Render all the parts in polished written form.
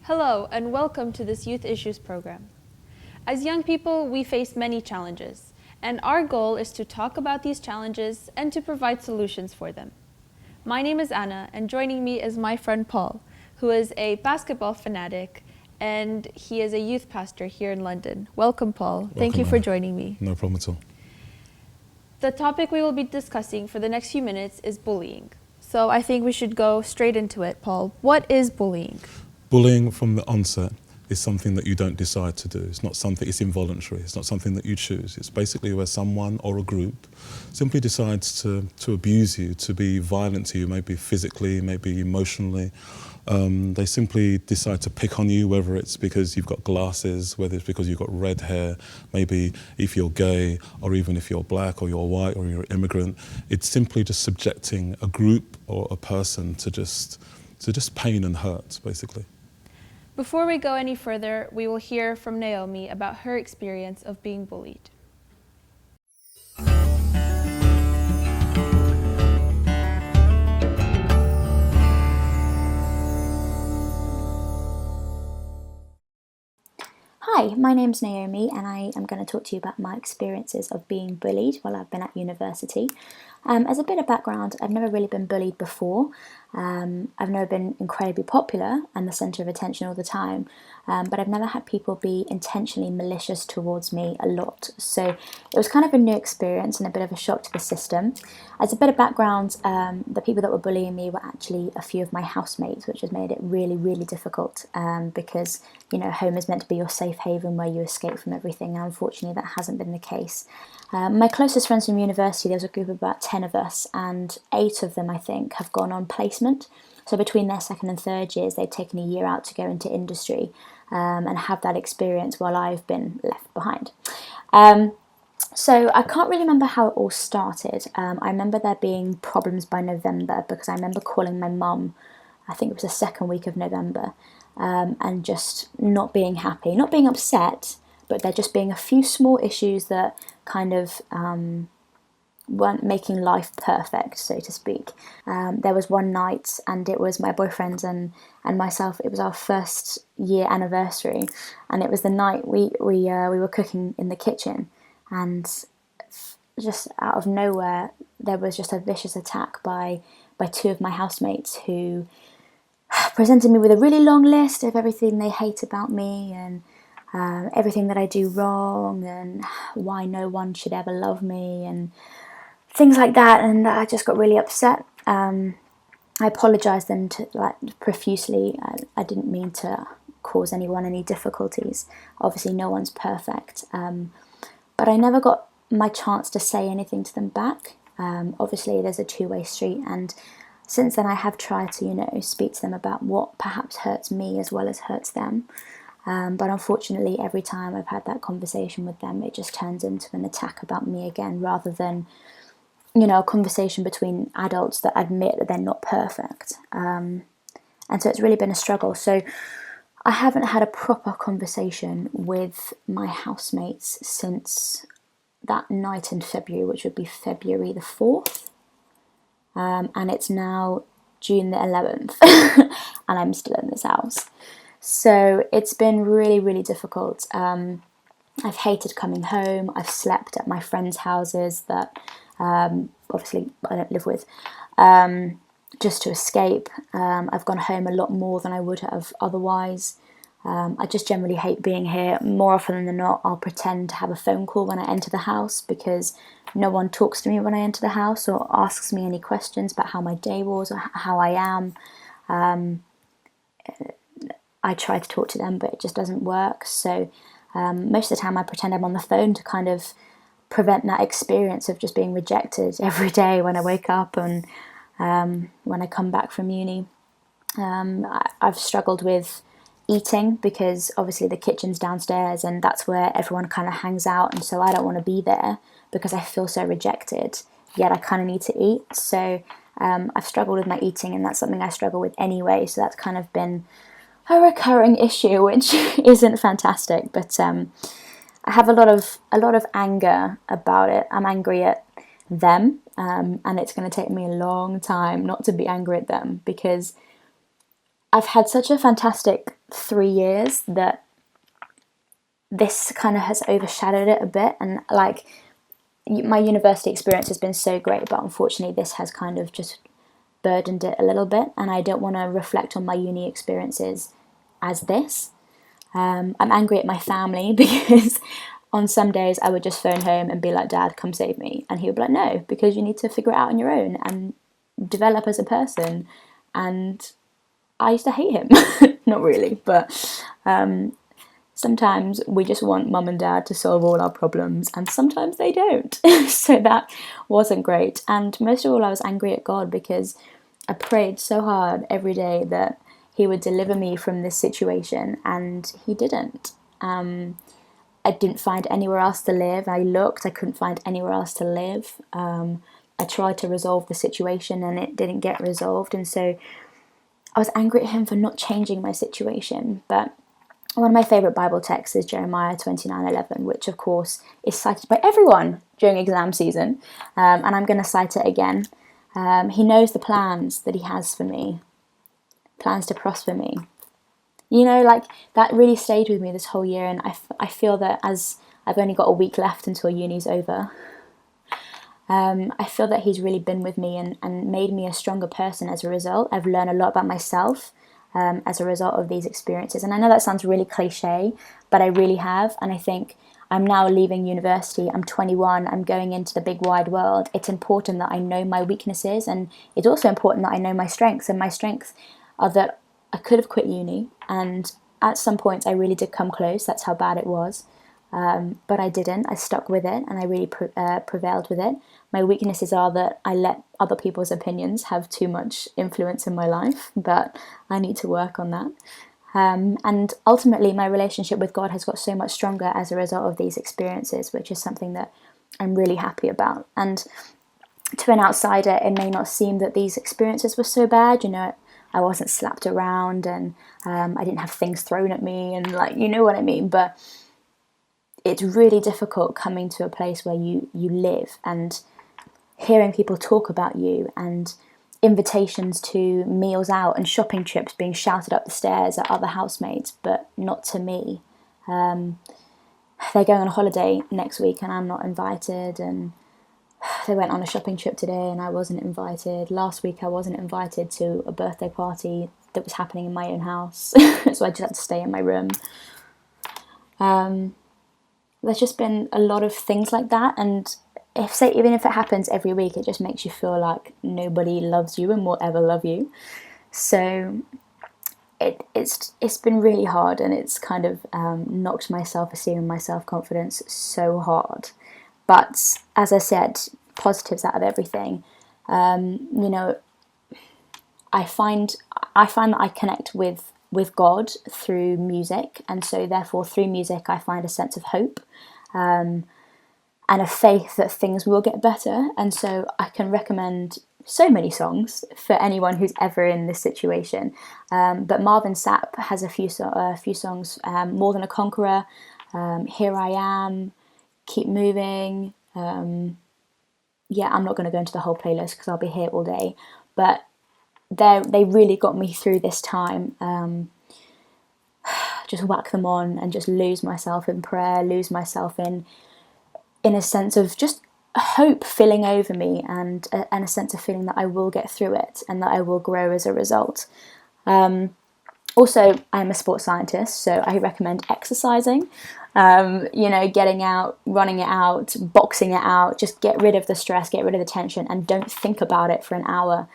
Hello, and welcome to this Youth Issues program. As young people, we face many challenges, and our goal is to talk about these challenges and to provide solutions for them. My name is Anna, and joining me is my friend Paul, who is a basketball fanatic, and he is a youth pastor here in London. Welcome, Paul. Thank you for joining me. No problem at all. The topic we will be discussing for the next few minutes is bullying. So I think we should go straight into it, Paul. What is bullying? Bullying from the onset is something that you don't decide to do. It's not something, it's involuntary. It's not something that you choose. It's basically where someone or a group simply decides to abuse you, to be violent to you, maybe physically, maybe emotionally. They simply decide to pick on you, whether it's because you've got glasses, whether it's because you've got red hair, maybe if you're gay, or even if you're black, or you're white, or you're an immigrant. It's simply just subjecting a group or a person to just pain and hurt, basically. Before we go any further, we will hear from Naomi about her experience of being bullied. Hi, my name's Naomi, and I am going to talk to you about my experiences of being bullied while I've been at university. As a bit of background, I've never really been bullied before. I've never been incredibly popular and the centre of attention all the time, but I've never had people be intentionally malicious towards me a lot. So it was kind of a new experience and a bit of a shock to the system. As a bit of background, the people that were bullying me were actually a few of my housemates, which has made it really, really difficult because, you know, home is meant to be your safe haven where you escape from everything, and unfortunately that hasn't been the case. My closest friends from university, there was a group of about 10 of us, and 8 of them, I think, have gone on placement. So between their second and third years, they've taken a year out to go into industry and have that experience while I've been left behind. So I can't really remember how it all started. I remember there being problems by November because I remember calling my mum, I think it was the second week of November, and just not being happy, not being upset, but there just being a few small issues that kind of weren't making life perfect, so to speak. There was one night, and it was my boyfriend and myself. It was our first year anniversary, and it was the night we were cooking in the kitchen, and just out of nowhere there was just a vicious attack by 2 of my housemates who presented me with a really long list of everything they hate about me and everything that I do wrong and why no one should ever love me and things like that. And I just got really upset. I apologised them profusely. I didn't mean to cause anyone any difficulties. Obviously no one's perfect, but I never got my chance to say anything to them back. Obviously there's a two-way street, and since then I have tried to, speak to them about what perhaps hurts me as well as hurts them. But unfortunately, every time I've had that conversation with them, it just turns into an attack about me again, rather than, a conversation between adults that admit that they're not perfect. And so it's really been a struggle. So I haven't had a proper conversation with my housemates since that night in February, which would be February the 4th. And it's now June the 11th, and I'm still in this house. So it's been really, really difficult. I've hated coming home. I've slept at my friends' houses that obviously I don't live with, just to escape. I've gone home a lot more than I would have otherwise. I just generally hate being here. More often than not, I'll pretend to have a phone call when I enter the house because no one talks to me when I enter the house or asks me any questions about how my day was or how I am. I try to talk to them, but it just doesn't work. So most of the time I pretend I'm on the phone to kind of prevent that experience of just being rejected every day when I wake up and when I come back from uni. I've struggled with eating, because obviously the kitchen's downstairs and that's where everyone kind of hangs out, and so I don't want to be there because I feel so rejected, yet I kind of need to eat. So I've struggled with my eating, and that's something I struggle with anyway, so that's kind of been a recurring issue, which isn't fantastic. But I have a lot of anger about it. I'm angry at them, and it's going to take me a long time not to be angry at them, because I've had such a fantastic 3 years that this kind of has overshadowed it a bit. And like, my university experience has been so great, but unfortunately this has kind of just burdened it a little bit, and I don't want to reflect on my uni experiences as this. I'm angry at my family because on some days I would just phone home and be like, Dad, come save me. And he would be like, no, because you need to figure it out on your own and develop as a person. And I used to hate him. Not really, but sometimes we just want mum and dad to solve all our problems, and sometimes they don't. So that wasn't great. And most of all, I was angry at God because I prayed so hard every day that he would deliver me from this situation, and he didn't. I didn't find anywhere else to live. I looked, I couldn't find anywhere else to live. I tried to resolve the situation and it didn't get resolved, and so I was angry at him for not changing my situation. But one of my favourite Bible texts is Jeremiah 29:11, which of course is cited by everyone during exam season, and I'm going to cite it again. He knows the plans that he has for me, plans to prosper me. You know, like, that really stayed with me this whole year, and I feel that as I've only got a week left until uni's over, I feel that he's really been with me and made me a stronger person as a result. I've learned a lot about myself as a result of these experiences. And I know that sounds really cliche, but I really have. And I think I'm now leaving university. I'm 21. I'm going into the big wide world. It's important that I know my weaknesses, and it's also important that I know my strengths. And my strengths are that I could have quit uni, and at some points I really did come close. That's how bad it was. But I didn't. I stuck with it, and I really prevailed with it. My weaknesses are that I let other people's opinions have too much influence in my life, but I need to work on that. And ultimately, my relationship with God has got so much stronger as a result of these experiences, which is something that I'm really happy about. And to an outsider, it may not seem that these experiences were so bad. You know, I wasn't slapped around, and I didn't have things thrown at me, and, like, you know what I mean. But it's really difficult coming to a place where you live and hearing people talk about you, and invitations to meals out and shopping trips being shouted up the stairs at other housemates, but not to me. They're going on a holiday next week and I'm not invited, and they went on a shopping trip today and I wasn't invited. Last week I wasn't invited to a birthday party that was happening in my own house, so I just had to stay in my room. There's just been a lot of things like that, and even if it happens every week, it just makes you feel like nobody loves you and will ever love you. So it's been really hard, and it's kind of knocked my self-esteem and my self-confidence so hard. But as I said, positives out of everything. You know, I find that I connect with God through music, and so therefore through music I find a sense of hope. And a faith that things will get better. And so I can recommend so many songs for anyone who's ever in this situation. But Marvin Sapp has a few songs, More Than a Conqueror, Here I Am, Keep Moving. Yeah, I'm not going to go into the whole playlist because I'll be here all day. But they really got me through this time. Just whack them on and just lose myself in prayer, lose myself in a sense of just hope filling over me, and a sense of feeling that I will get through it and that I will grow as a result. Also, I'm a sports scientist, so I recommend exercising. You know, getting out, running it out, boxing it out, just get rid of the stress, get rid of the tension, and don't think about it for an hour.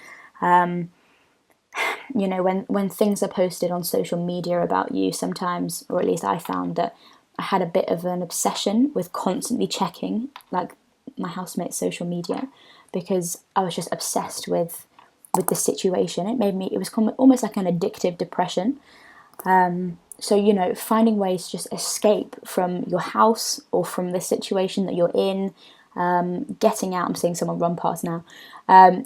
You know, when things are posted on social media about you, sometimes, or at least I found that I had a bit of an obsession with constantly checking, like, my housemate's social media, because I was just obsessed with the situation. It was almost like an addictive depression. So, you know, finding ways to just escape from your house or from the situation that you're in, getting out, I'm seeing someone run past now,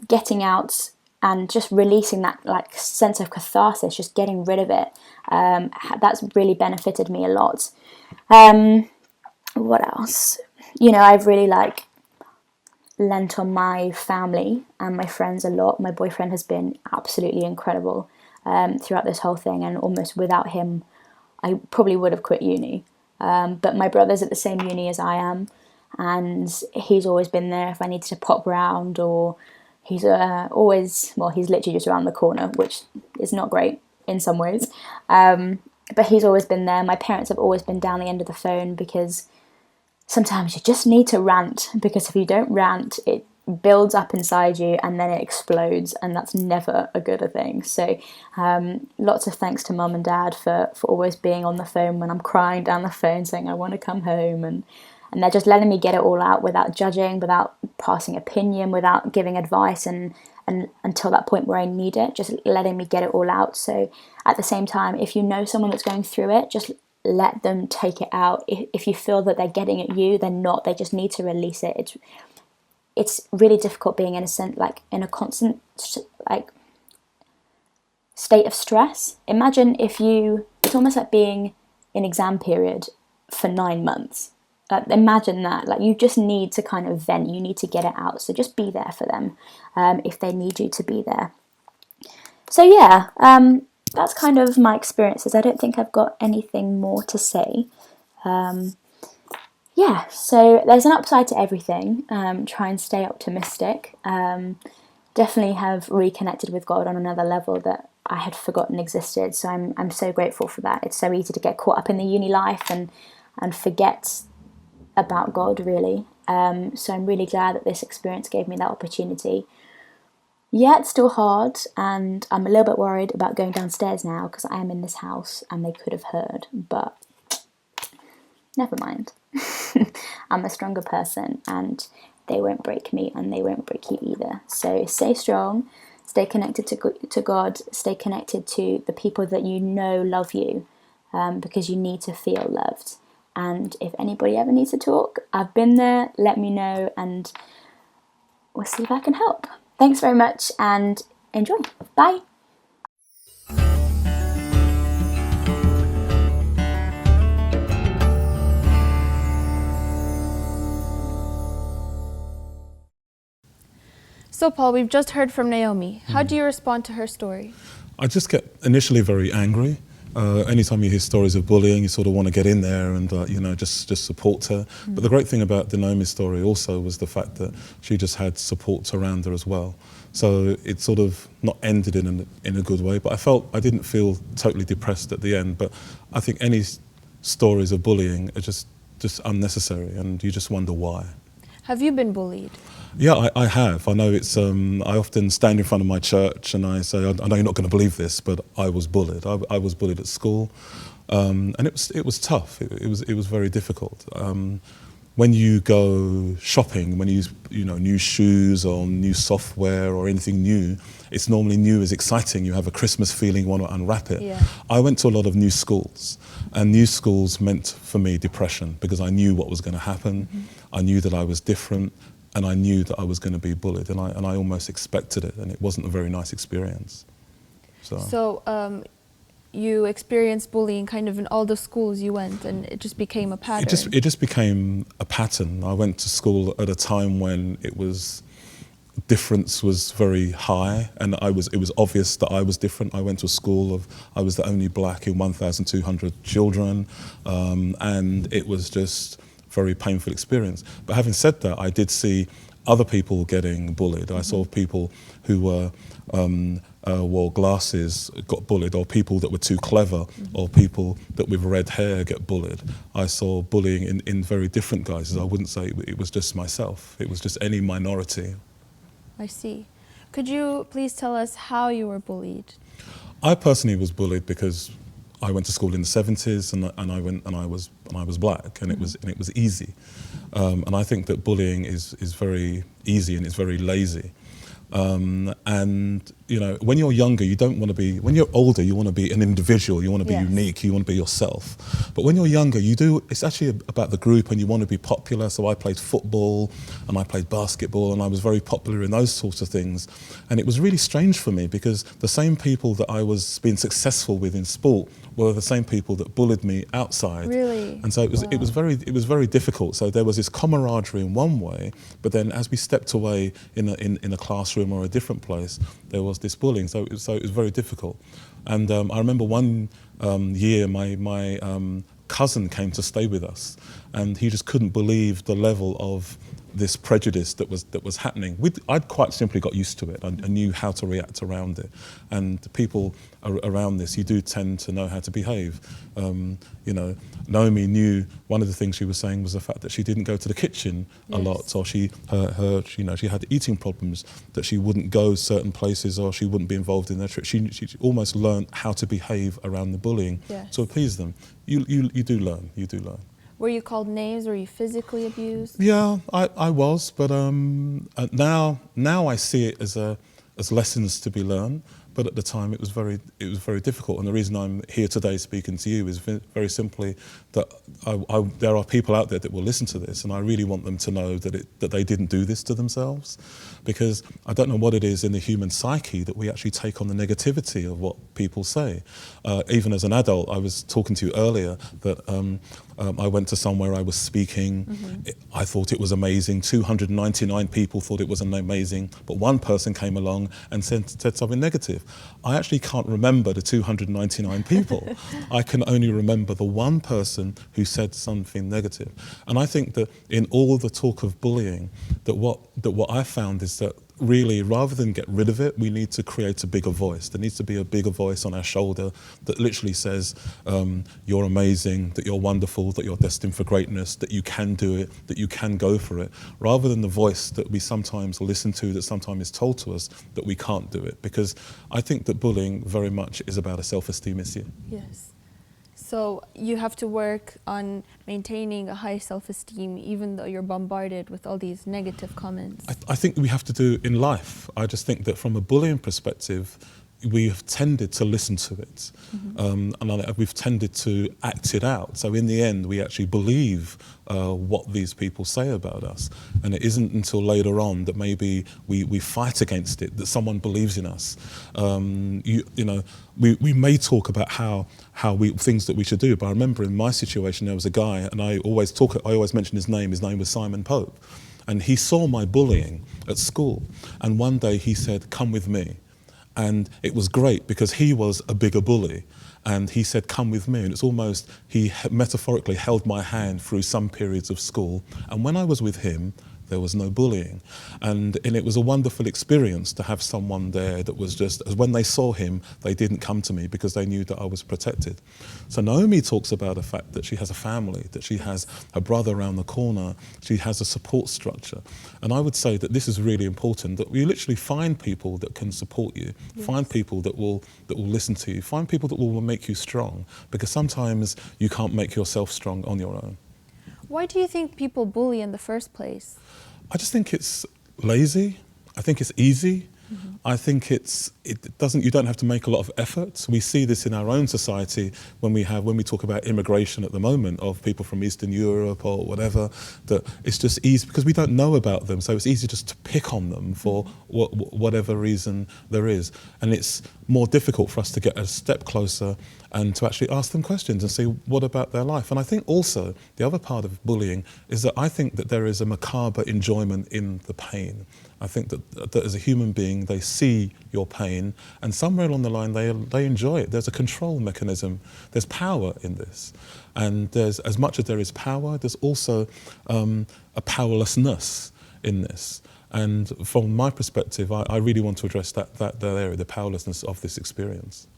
getting out and just releasing that like sense of catharsis, just getting rid of it. That's really benefited me a lot. What else? You know, I've really like lent on my family and my friends a lot. My boyfriend has been absolutely incredible throughout this whole thing, and almost without him, I probably would have quit uni. But my brother's at the same uni as I am, and he's always been there if I needed to pop round, or he's always, well, he's literally just around the corner, which is not great in some ways. But he's always been there. My parents have always been down the end of the phone, because sometimes you just need to rant, because if you don't rant, it builds up inside you and then it explodes, and that's never a good thing. So lots of thanks to mum and dad for always being on the phone when I'm crying down the phone saying I want to come home, and they're just letting me get it all out without judging, without passing opinion, without giving advice, and until that point where I need it, just letting me get it all out. So at the same time, if you know someone that's going through it, just let them take it out. If you feel that they're getting at you, they're not. They just need to release it. It's really difficult being in a constant like state of stress. Imagine it's almost like being in exam period for 9 months. Imagine that. Like, you just need to kind of vent. You need to get it out. So just be there for them if they need you to be there. So yeah, that's kind of my experiences. I don't think I've got anything more to say. Yeah, so there's an upside to everything. Try and stay optimistic. Definitely have reconnected with God on another level that I had forgotten existed. So I'm so grateful for that. It's so easy to get caught up in the uni life and forget about God, really. So I'm really glad that this experience gave me that opportunity. Yeah, it's still hard, and I'm a little bit worried about going downstairs now because I am in this house and they could have heard, but never mind. I'm a stronger person, and they won't break me, and they won't break you either. So stay strong, stay connected to God, stay connected to the people that you know love you, because you need to feel loved. And if anybody ever needs to talk, I've been there, let me know, and we'll see if I can help. Thanks very much, and enjoy. Bye. So Paul, we've just heard from Naomi. How do you respond to her story? I just get initially very angry. Anytime you hear stories of bullying, you sort of want to get in there and just support her. But the great thing about Naomi's story also was the fact that she just had support around her as well. So it sort of not ended in a good way, but I didn't feel totally depressed at the end. But I think any stories of bullying are just unnecessary, and you just wonder why. Have you been bullied? Yeah, I have. I know it's. I often stand in front of my church and I say, I know you're not going to believe this, but I was bullied. I was bullied at school, and it was tough. It was very difficult. When you go shopping, when you use new shoes or new software or anything new, it's normally new is exciting. You have a Christmas feeling, you want to unwrap it. Yeah. I went to a lot of new schools, and new schools meant for me depression because I knew what was going to happen. I knew that I was different, and I knew that I was going to be bullied, and I almost expected it, and it wasn't a very nice experience. So you experienced bullying kind of in all the schools you went, and it just became a pattern. It just became a pattern. I went to school at a time when difference was very high, and it was obvious that I was different. I went to a school I was the only black in 1,200 children, and it was just very painful experience. But having said that, I did see other people getting bullied. I saw people who wore glasses got bullied, or people that were too clever, or people that with red hair get bullied. I saw bullying in very different guises. I wouldn't say it was just myself. It was just any minority. I see. Could you please tell us how you were bullied? I personally was bullied because I went to school in the 70s, and I was black, and it was easy, and I think that bullying is very easy and it's very lazy, and you know, when you're younger, you don't want to be, when you're older, you want to be an individual, you want to be Yes. unique, you want to be yourself. But when you're younger, it's actually about the group and you want to be popular. So I played football and I played basketball and I was very popular in those sorts of things. And it was really strange for me because the same people that I was being successful with in sport were the same people that bullied me outside. Really? And so it was very difficult. So there was this camaraderie in one way, but then as we stepped away in a classroom or a different place, there was this bullying. So it was very difficult. And I remember one year my cousin came to stay with us, and he just couldn't believe the level of this prejudice that was happening. I'd quite simply got used to it. I knew how to react around it. And the people around this, you do tend to know how to behave. You know, Naomi knew one of the things she was saying was the fact that she didn't go to the kitchen a lot, or she had eating problems, that she wouldn't go certain places or she wouldn't be involved in their trip. She almost learned how to behave around the bullying to appease them. You do learn. Were you called names? Were you physically abused? Yeah, I was, but now I see it as lessons to be learned. But at the time, it was very difficult. And the reason I'm here today speaking to you is very simply that there are people out there that will listen to this, and I really want them to know that they didn't do this to themselves, because I don't know what it is in the human psyche that we actually take on the negativity of what people say. Even as an adult, I was talking to you earlier that I went to somewhere, I was speaking, I thought it was amazing, 299 people thought it was amazing, but one person came along and said something negative. I actually can't remember the 299 people. I can only remember the one person who said something negative. And I think that in all the talk of bullying, that what I found is that really, rather than get rid of it, we need to create a bigger voice. There needs to be a bigger voice on our shoulder that literally says, you're amazing, that you're wonderful, that you're destined for greatness, that you can do it, that you can go for it, rather than the voice that we sometimes listen to, that sometimes is told to us that we can't do it. Because I think that bullying very much is about a self-esteem issue. Yes. So you have to work on maintaining a high self-esteem even though you're bombarded with all these negative comments. I think we have to do in life. I just think that from a bullying perspective, we have tended to listen to it, and we've tended to act it out. So in the end, we actually believe what these people say about us. And it isn't until later on that maybe we fight against it, that someone believes in us. We may talk about things that we should do, but I remember in my situation, there was a guy, and I always mention his name. His name was Simon Pope. And he saw my bullying at school. And one day he said, "Come with me." And it was great because he was a bigger bully. And he said, "Come with me." And it's almost, he metaphorically held my hand through some periods of school. And when I was with him, there was no bullying. And it was a wonderful experience to have someone there that was just, as when they saw him, they didn't come to me because they knew that I was protected. So Naomi talks about the fact that she has a family, that she has her brother around the corner, she has a support structure. And I would say that this is really important, that we literally find people that can support you, find people that will listen to you, find people that will make you strong, because sometimes you can't make yourself strong on your own. Why do you think people bully in the first place? I just think it's lazy. I think it's easy. I think you don't have to make a lot of effort. We see this in our own society when we talk about immigration at the moment, of people from Eastern Europe or whatever, that it's just easy because we don't know about them. So it's easy just to pick on them for whatever reason there is. And it's more difficult for us to get a step closer and to actually ask them questions and see what about their life. And I think also the other part of bullying is that I think that there is a macabre enjoyment in the pain. I think that as a human being, they see your pain, and somewhere along the line, they enjoy it. There's a control mechanism. There's power in this. And there's, as much as there is power, there's also a powerlessness in this. And from my perspective, I really want to address that area, the powerlessness of this experience.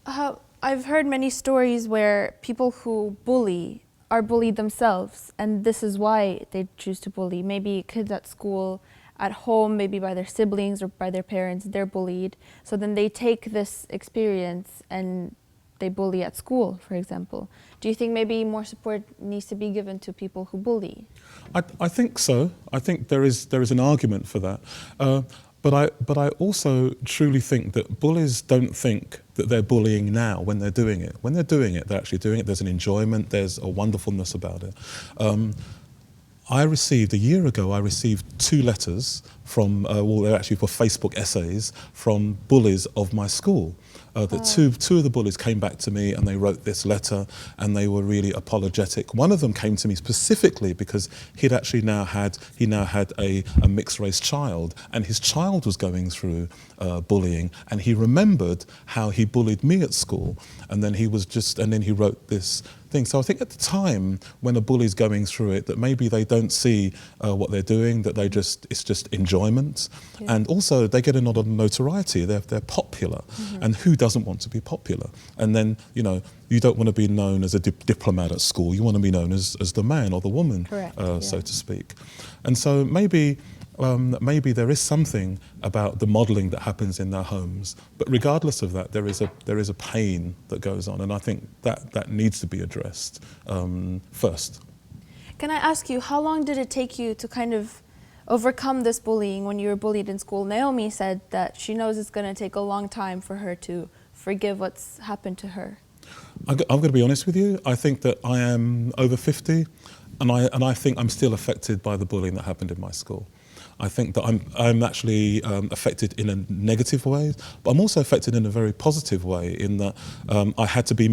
I've heard many stories where people who bully are bullied themselves, and this is why they choose to bully. Maybe kids at school, at home, maybe by their siblings or by their parents, they're bullied. So then they take this experience and they bully at school, for example. Do you think maybe more support needs to be given to people who bully? I think so. I think there is an argument for that. But I also truly think that bullies don't think that they're bullying now when they're doing it. When they're doing it, they're actually doing it. There's an enjoyment, there's a wonderfulness about it. A year ago, I received 2 letters from, they're actually for Facebook essays, from bullies of my school. Two of the bullies came back to me and they wrote this letter and they were really apologetic. One of them came to me specifically because he now had a mixed race child, and his child was going through bullying, and he remembered how he bullied me at school, and then he wrote this thing. So I think at the time when a bully's going through it, that maybe they don't see what they're doing, that it's just enjoyment. Yeah. And also they get a lot of notoriety. They're popular, and who doesn't want to be popular? And then, you know, you don't want to be known as a diplomat at school. You want to be known as the man or the woman, so to speak. And so maybe there is something about the modelling that happens in their homes, but regardless of that, there is a pain that goes on, and I think that needs to be addressed first. Can I ask you, how long did it take you to kind of overcome this bullying when you were bullied in school? Naomi said that she knows it's going to take a long time for her to forgive what's happened to her. I'm going to be honest with you. I think that I am over 50, and I think I'm still affected by the bullying that happened in my school. I think that I'm actually affected in a negative way, but I'm also affected in a very positive way, in that I had to be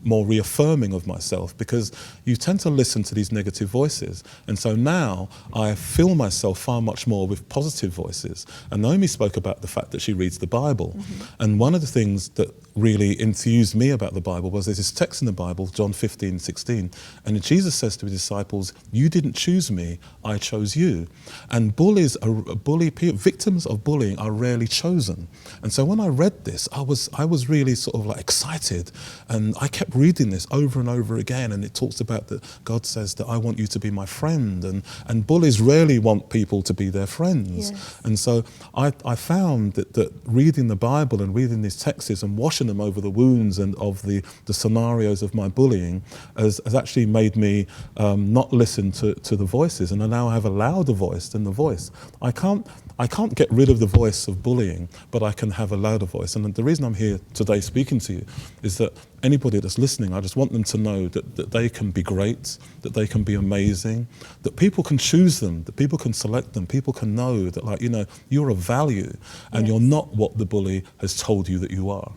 more reaffirming of myself, because you tend to listen to these negative voices. And so now I fill myself far much more with positive voices. And Naomi spoke about the fact that she reads the Bible. And one of the things that really enthused me about the Bible was there's this text in the Bible, John 15:16, and Jesus says to his disciples, "You didn't choose me, I chose you." And victims of bullying are rarely chosen. And so when I read this, I was really sort of like excited, and I kept reading this over and over again, and it talks about that God says that I want you to be my friend, and bullies rarely want people to be their friends. Yes. And so I found that reading the Bible and reading these texts and washing them over the wounds and of the scenarios of my bullying has actually made me not listen to the voices, and I now have a louder voice than the voice. I can't get rid of the voice of bullying, but I can have a louder voice. And the reason I'm here today speaking to you is that anybody that's listening, I just want them to know that they can be great, that they can be amazing, that people can choose them, that people can select them, people can know that, like, you know, you're of value, and you're not what the bully has told you that you are.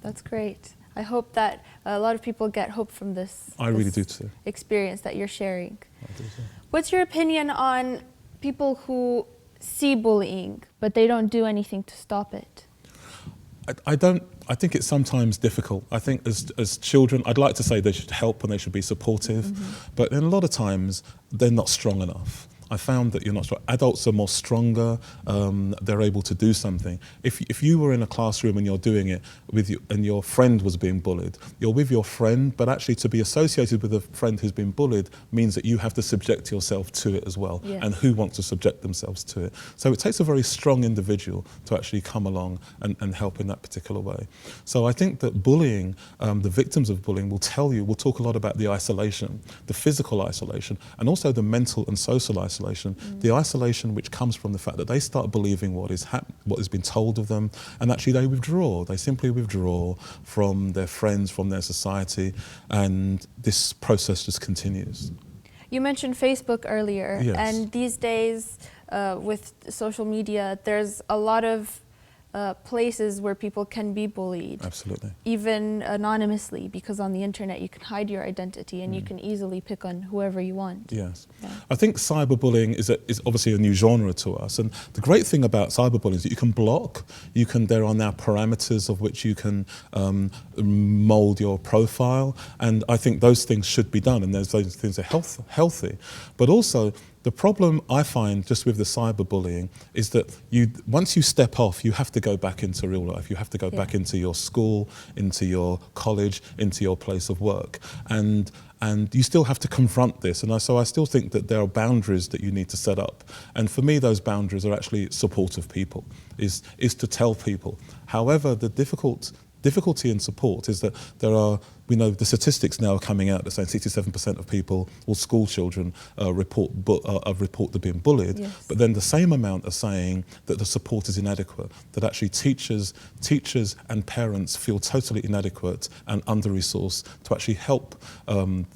That's great. I hope that a lot of people get hope from this. I really do too. Experience that you're sharing. I do too. What's your opinion on people who see bullying, but they don't do anything to stop it? I think it's sometimes difficult. I think as children, I'd like to say they should help and they should be supportive, but then a lot of times they're not strong enough. I found that you're not strong. Adults are more stronger. They're able to do something. If you were in a classroom and you're doing it with you, and your friend was being bullied, you're with your friend, but actually to be associated with a friend who's been bullied means that you have to subject yourself to it as well. Yes. And who wants to subject themselves to it? So it takes a very strong individual to actually come along and help in that particular way. So I think that bullying, the victims of bullying will talk a lot about the isolation, the physical isolation, and also the mental and social isolation. The isolation which comes from the fact that they start believing what has been told of them, and actually they withdraw. They simply withdraw from their friends, from their society, and this process just continues. You mentioned Facebook earlier, Yes. and these days with social media, there's a lot of places where people can be bullied. Absolutely. Even anonymously, because on the internet you can hide your identity and you can easily pick on whoever you want. Yes. Yeah. I think cyberbullying is obviously a new genre to us, and the great thing about cyberbullying is that you can block, there are now parameters of which you can mould your profile, and I think those things should be done, and those things are healthy. But also, the problem I find just with the cyberbullying is that once you step off, you have to go back into real life. You have to go back into your school, into your college, into your place of work. And you still have to confront this. And so I still think that there are boundaries that you need to set up. And for me, those boundaries are actually supportive people, is to tell people. However, the difficult difficulty in support is that there are, we know the statistics now are coming out that saying 67% of people, or school children, report they're being bullied, Yes. but then the same amount are saying that the support is inadequate, that actually teachers and parents feel totally inadequate and under-resourced to actually help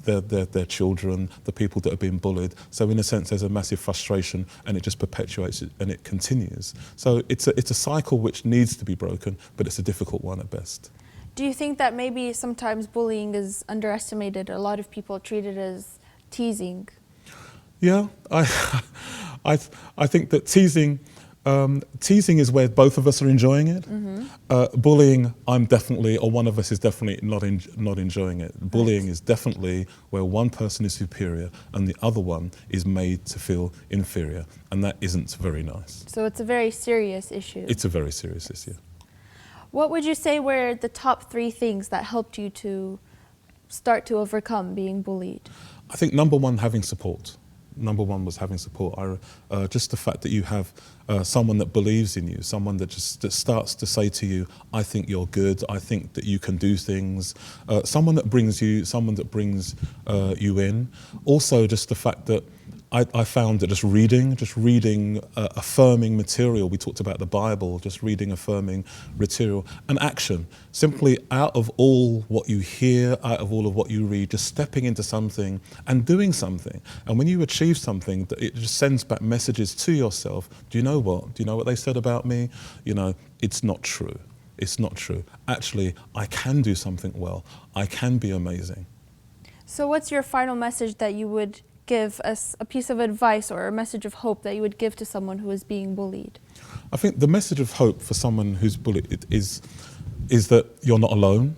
their children, the people that are being bullied. So in a sense, there's a massive frustration, and it just perpetuates it, and it continues. So it's a cycle which needs to be broken, but it's a difficult one at best. Do you think that maybe sometimes bullying is underestimated? A lot of people treat it as teasing. Yeah, I think that teasing is where both of us are enjoying it. Bullying, I'm definitely, or one of us is definitely not enjoying it. Bullying is definitely where one person is superior and the other one is made to feel inferior, and that isn't very nice. So it's a very serious issue. It's a very serious issue. What would you say were the top 3 things that helped you to start to overcome being bullied? I think number one, having support. Number one was having support. Just the fact that you have someone that believes in you, someone that starts to say to you, I think you're good, I think that you can do things, someone that brings you in. Also just the fact that I found that just reading affirming material, we talked about the Bible, just reading affirming material, and action. Simply out of all what you hear, out of all of what you read, just stepping into something and doing something. And when you achieve something, it just sends back messages to yourself. Do you know what? Do you know what they said about me? You know, it's not true. It's not true. Actually, I can do something well. I can be amazing. So what's your final message that you would give us, a piece of advice or a message of hope that you would give to someone who is being bullied? I think the message of hope for someone who's bullied is that you're not alone,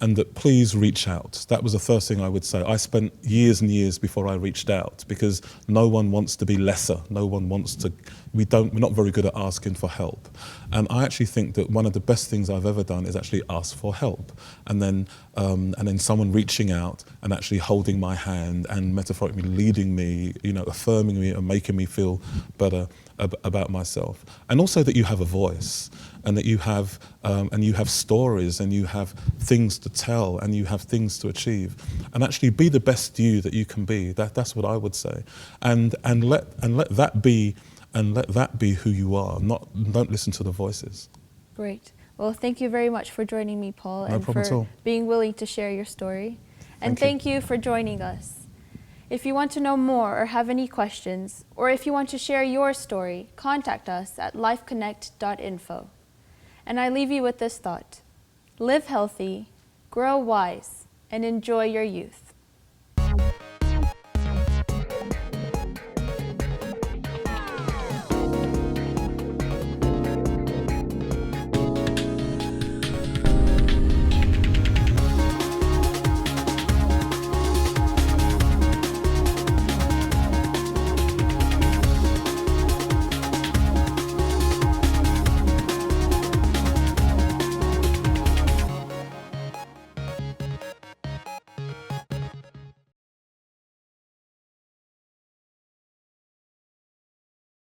and that please reach out. That was the first thing I would say. I spent years and years before I reached out, because no one wants to be lesser. No one wants to, we're not very good at asking for help. And I actually think that one of the best things I've ever done is actually ask for help. And then someone reaching out and actually holding my hand and metaphorically leading me, you know, affirming me and making me feel better about myself. And also that you have a voice, and that you have stories, and you have things to tell, and you have things to achieve, and actually be the best you that you can be. That's what I would say, and let that be who you are. Don't listen to the voices. Great. Well, thank you very much for joining me, Paul, No and problem at all. for being willing to share your story. And Thank thank you for joining us. If you want to know more or have any questions, or if you want to share your story, contact us at lifeconnect.info. And I leave you with this thought: live healthy, grow wise, and enjoy your youth.